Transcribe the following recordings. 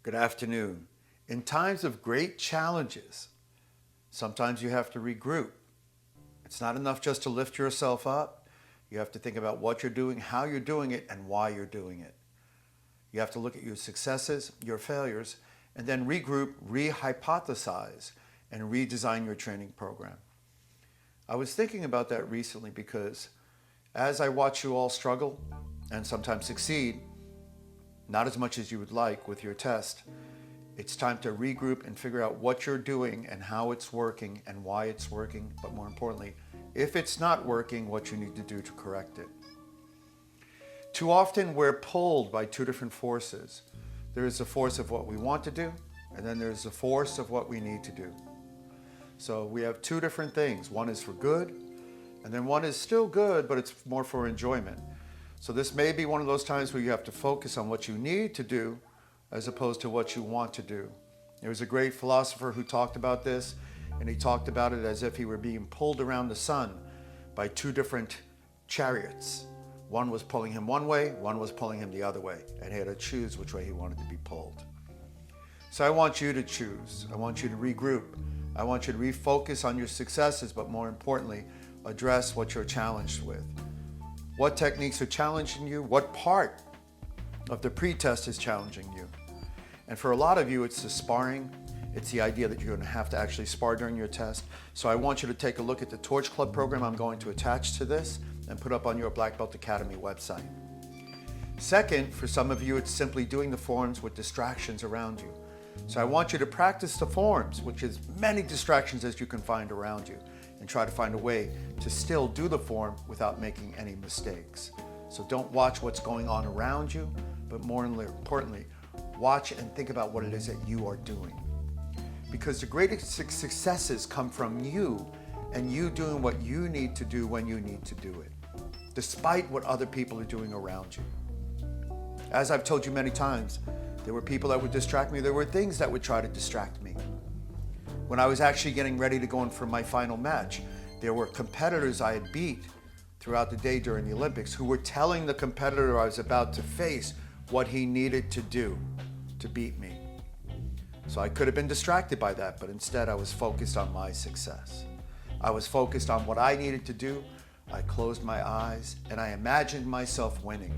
Good afternoon. In times of great challenges, sometimes you have to regroup. It's not enough just to lift yourself up. You have to think about what you're doing, how you're doing it, and why you're doing it. You have to look at your successes, your failures, and then regroup, rehypothesize, and redesign your training program. I was thinking about that recently because as I watch you all struggle and sometimes succeed, not as much as you would like with your test, it's time to regroup and figure out what you're doing and how it's working and why it's working, but more importantly, if it's not working, what you need to do to correct it. Too often we're pulled by two different forces. There is the force of what we want to do, and then there's the force of what we need to do. So we have two different things. One is for good, and then one is still good, but it's more for enjoyment. So this may be one of those times where you have to focus on what you need to do as opposed to what you want to do. There was a great philosopher who talked about this, and he talked about it as if he were being pulled around the sun by two different chariots. One was pulling him one way, one was pulling him the other way, and he had to choose which way he wanted to be pulled. So I want you to choose. I want you to regroup. I want you to refocus on your successes, but more importantly, address what you're challenged with. What techniques are challenging you? What part of the pretest is challenging you? And for a lot of you, it's the sparring. It's the idea that you're going to have to actually spar during your test. So I want you to take a look at the Torch Club program I'm going to attach to this and put up on your Black Belt Academy website. Second, for some of you, it's simply doing the forms with distractions around you. So I want you to practice the forms, which is many distractions as you can find around you, and try to find a way to still do the form without making any mistakes. So don't watch what's going on around you, but more importantly, watch and think about what it is that you are doing. Because the greatest successes come from you and you doing what you need to do when you need to do it, despite what other people are doing around you. As I've told you many times, there were people that would distract me. There were things that would try to distract me. When I was actually getting ready to go in for my final match, there were competitors I had beat throughout the day during the Olympics who were telling the competitor I was about to face what he needed to do to beat me. So I could have been distracted by that, but instead I was focused on my success. I was focused on what I needed to do. I closed my eyes and I imagined myself winning.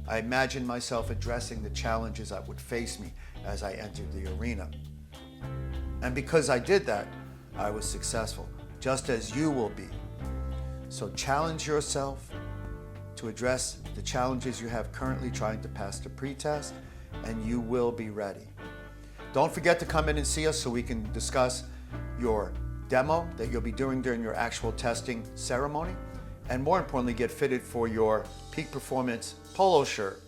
I imagined myself addressing the challenges that would face me as I entered the arena. And because I did that, I was successful, just as you will be. So challenge yourself to address the challenges you have currently trying to pass the pretest, and you will be ready. Don't forget to come in and see us so we can discuss your demo that you'll be doing during your actual testing ceremony, and more importantly, get fitted for your peak performance polo shirt,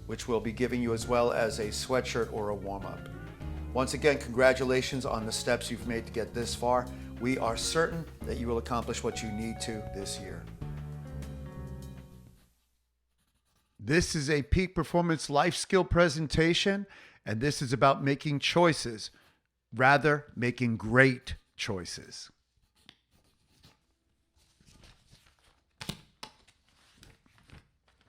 which we'll be giving you as well as a sweatshirt or a warm-up. Once again, congratulations on the steps you've made to get this far. We are certain that you will accomplish what you need to this year. This is a peak performance life skill presentation, and this is about making choices, rather making great choices.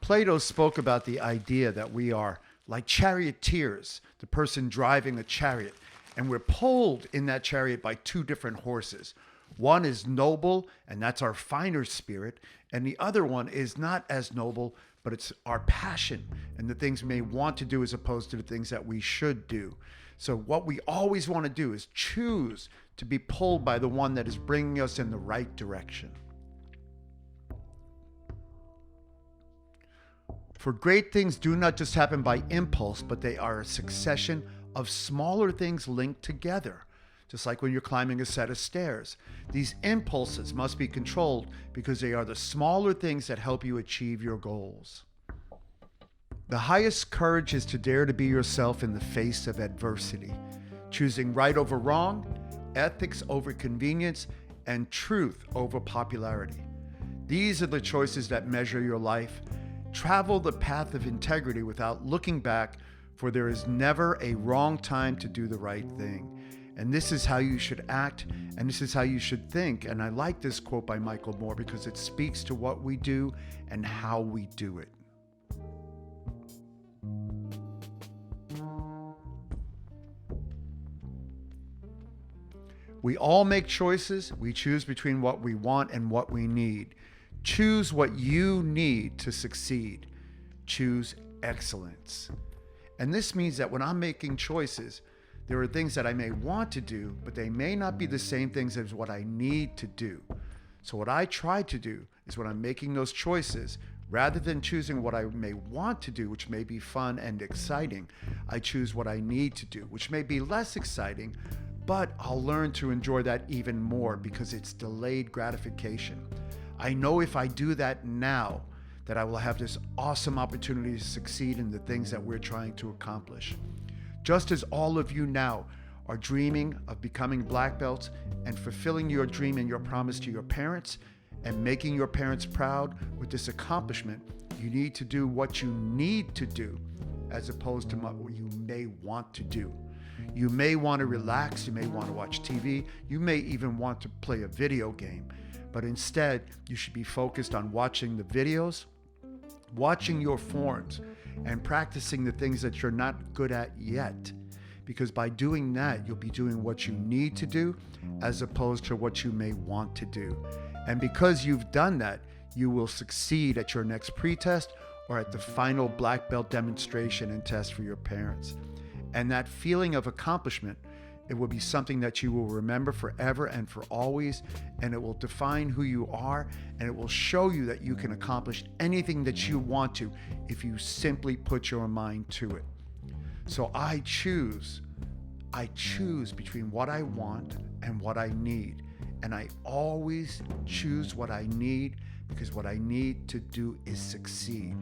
Plato spoke about the idea that we are like charioteers, the person driving a chariot, and we're pulled in that chariot by two different horses. One is noble, and that's our finer spirit, and the other one is not as noble, but it's our passion and the things we may want to do as opposed to the things that we should do. So what we always want to do is choose to be pulled by the one that is bringing us in the right direction. For great things do not just happen by impulse, but they are a succession of smaller things linked together. Just like when you're climbing a set of stairs. These impulses must be controlled because they are the smaller things that help you achieve your goals. The highest courage is to dare to be yourself in the face of adversity, choosing right over wrong, ethics over convenience, and truth over popularity. These are the choices that measure your life. Travel the path of integrity without looking back, for there is never a wrong time to do the right thing. And this is how you should act, and this is how you should think. And I like this quote by Michael Moore because it speaks to what we do and how we do it. We all make choices. We choose between what we want and what we need. Choose what you need to succeed. Choose excellence. And this means that when I'm making choices, there are things that I may want to do, but they may not be the same things as what I need to do. So what I try to do is when I'm making those choices, rather than choosing what I may want to do, which may be fun and exciting, I choose what I need to do, which may be less exciting, but I'll learn to enjoy that even more because it's delayed gratification. I know if I do that now, that I will have this awesome opportunity to succeed in the things that we're trying to accomplish. Just as all of you now are dreaming of becoming black belts and fulfilling your dream and your promise to your parents and making your parents proud with this accomplishment, you need to do what you need to do as opposed to what you may want to do. You may want to relax, you may want to watch TV, you may even want to play a video game, but instead you should be focused on watching the videos, watching your forms, and practicing the things that you're not good at yet. Because by doing that, you'll be doing what you need to do as opposed to what you may want to do. And because you've done that, you will succeed at your next pretest or at the final black belt demonstration and test for your parents. And that feeling of accomplishment, it will be something that you will remember forever and for always, and it will define who you are, and it will show you that you can accomplish anything that you want to if you simply put your mind to it. So I choose between what I want and what I need. And I always choose what I need because what I need to do is succeed.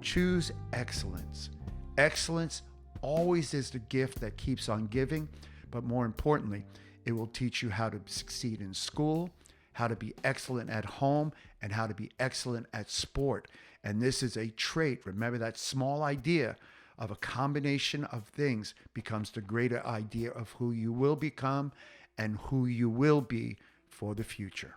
Choose excellence. Excellence always is the gift that keeps on giving, but more importantly, it will teach you how to succeed in school, how to be excellent at home, and how to be excellent at sport. And this is a trait. Remember that small idea of a combination of things becomes the greater idea of who you will become and who you will be for the future.